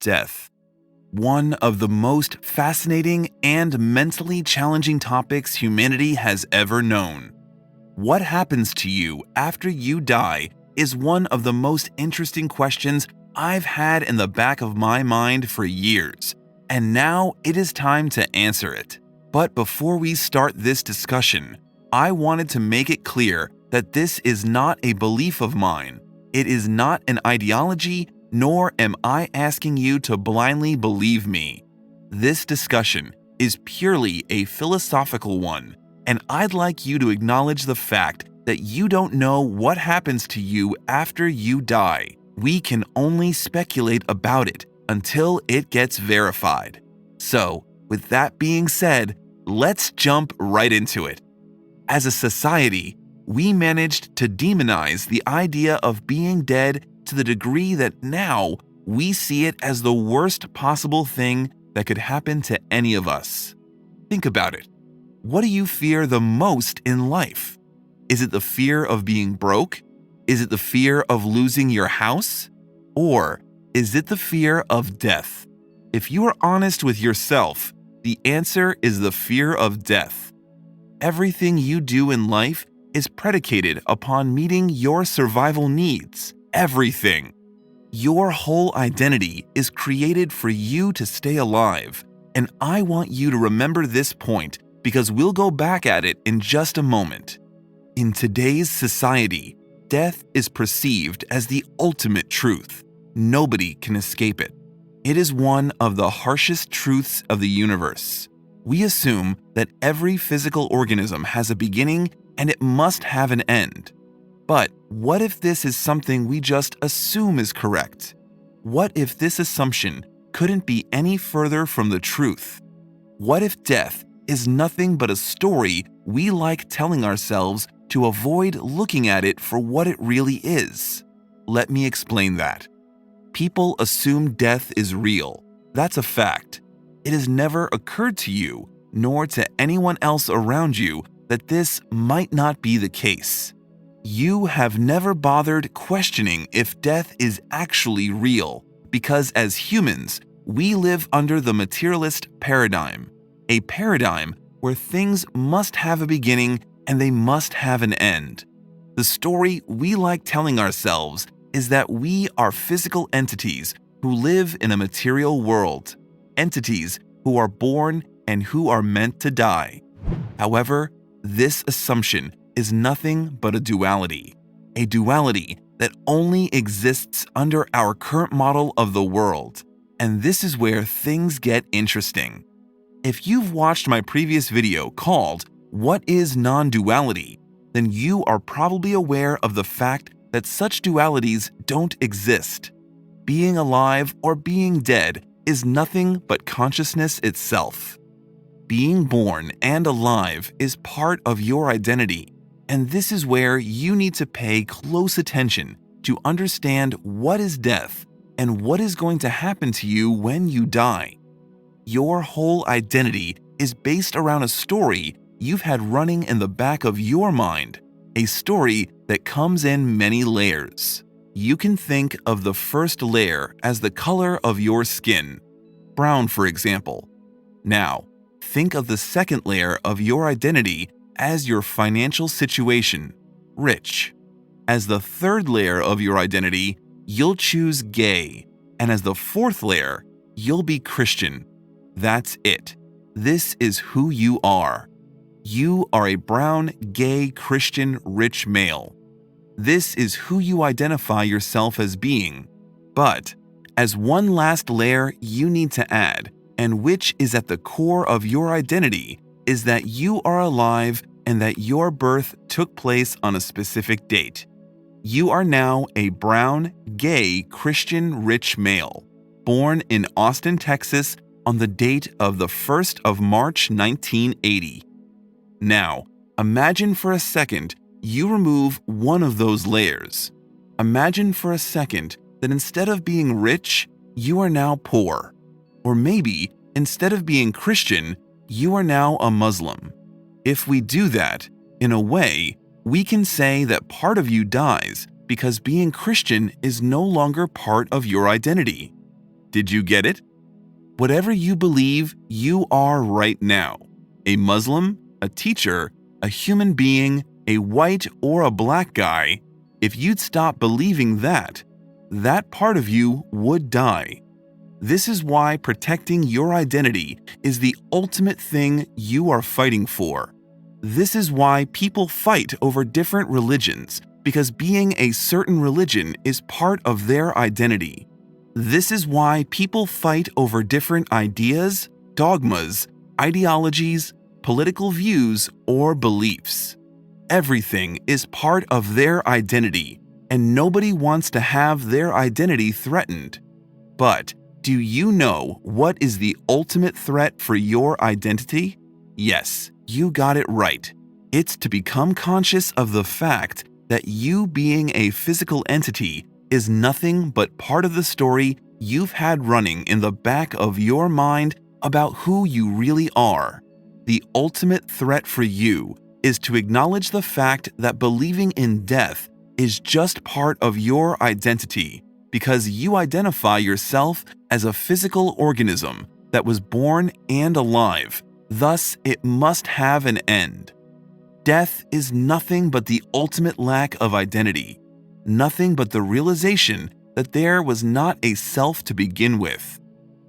Death. One of the most fascinating and mentally challenging topics humanity has ever known. What happens to you after you die is one of the most interesting questions I've had in the back of my mind for years, and now it is time to answer it. But before we start this discussion, I wanted to make it clear that this is not a belief of mine. It is not an ideology, nor am I asking you to blindly believe me. This discussion is purely a philosophical one, and I'd like you to acknowledge the fact that you don't know what happens to you after you die. We can only speculate about it until it gets verified. So, with that being said, let's jump right into it. As a society, we managed to demonize the idea of being dead to the degree that now we see it as the worst possible thing that could happen to any of us. Think about it. What do you fear the most in life? Is it the fear of being broke? Is it the fear of losing your house? Or is it the fear of death? If you are honest with yourself, the answer is the fear of death. Everything you do in life is predicated upon meeting your survival needs. Everything. Your whole identity is created for you to stay alive, and I want you to remember this point because we'll go back at it in just a moment. In today's society, death is perceived as the ultimate truth. Nobody can escape it. It is one of the harshest truths of the universe. We assume that every physical organism has a beginning and it must have an end. But what if this is something we just assume is correct? What if this assumption couldn't be any further from the truth? What if death is nothing but a story we like telling ourselves to avoid looking at it for what it really is? Let me explain that. People assume death is real. That's a fact. It has never occurred to you, nor to anyone else around you, that this might not be the case. You have never bothered questioning if death is actually real, because as humans, we live under the materialist paradigm, a paradigm where things must have a beginning and they must have an end. The story we like telling ourselves is that we are physical entities who live in a material world, entities who are born and who are meant to die. However, this assumption is nothing but a duality that only exists under our current model of the world. And this is where things get interesting. If you've watched my previous video called "What is non-duality?", then you are probably aware of the fact that such dualities don't exist. Being alive or being dead is nothing but consciousness itself. Being born and alive is part of your identity, and this is where you need to pay close attention to understand what is death and what is going to happen to you when you die. Your whole identity is based around a story you've had running in the back of your mind, a story that comes in many layers. You can think of the first layer as the color of your skin, brown for example. Now, think of the second layer of your identity as your financial situation, rich. As the third layer of your identity, you'll choose gay, and as the fourth layer, you'll be Christian. That's it. This is who you are. You are a brown, gay, Christian, rich male. This is who you identify yourself as being. But, as one last layer you need to add, and which is at the core of your identity, is that you are alive and that your birth took place on a specific date. You are now a brown, gay, Christian, rich male, born in Austin, Texas on the date of the 1st of March 1980. Now, imagine for a second you remove one of those layers. Imagine for a second that instead of being rich, you are now poor. Or maybe, instead of being Christian, you are now a Muslim. If we do that, in a way, we can say that part of you dies because being Christian is no longer part of your identity. Did you get it? Whatever you believe, you are right now. A Muslim, a teacher, a human being, a white or a black guy, if you'd stop believing that, that part of you would die. This is why protecting your identity is the ultimate thing you are fighting for. This is why people fight over different religions, because being a certain religion is part of their identity. This is why people fight over different ideas, dogmas, ideologies, political views, or beliefs. Everything is part of their identity, and nobody wants to have their identity threatened. But do you know what is the ultimate threat for your identity? Yes, you got it right. It's to become conscious of the fact that you being a physical entity is nothing but part of the story you've had running in the back of your mind about who you really are. The ultimate threat for you is to acknowledge the fact that believing in death is just part of your identity, because you identify yourself as a physical organism that was born and alive, thus it must have an end. Death is nothing but the ultimate lack of identity, nothing but the realization that there was not a self to begin with.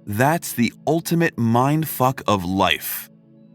That's the ultimate mindfuck of life.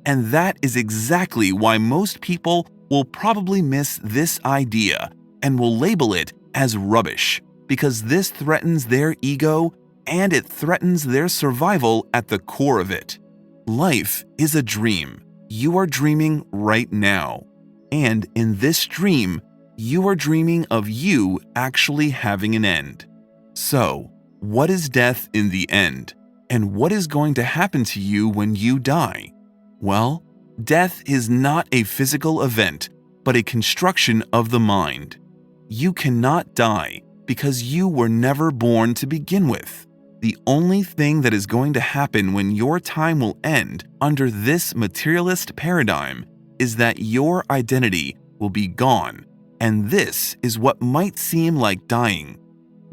And that is exactly why most people will probably miss this idea and will label it as rubbish, because this threatens their ego and it threatens their survival at the core of it. Life is a dream. You are dreaming right now. And in this dream, you are dreaming of you actually having an end. So, what is death in the end? And what is going to happen to you when you die? Well, death is not a physical event, but a construction of the mind. You cannot die because you were never born to begin with. The only thing that is going to happen when your time will end under this materialist paradigm is that your identity will be gone, and this is what might seem like dying.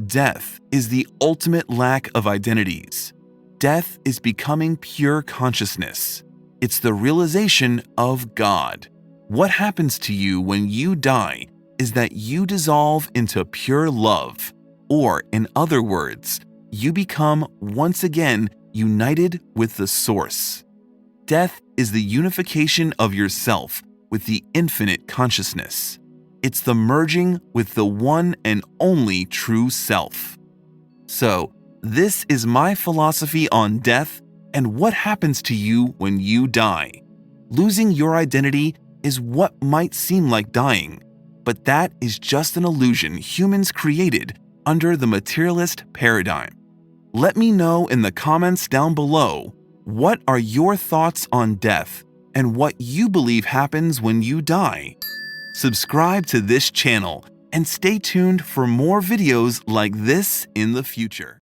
Death is the ultimate lack of identities. Death is becoming pure consciousness. It's the realization of God. What happens to you when you die is that you dissolve into pure love, or in other words, you become once again united with the Source. Death is the unification of yourself with the infinite consciousness. It's the merging with the one and only true self. So, this is my philosophy on death and what happens to you when you die. Losing your identity is what might seem like dying, but that is just an illusion humans created under the materialist paradigm. Let me know in the comments down below, what are your thoughts on death and what you believe happens when you die? Subscribe to this channel and stay tuned for more videos like this in the future.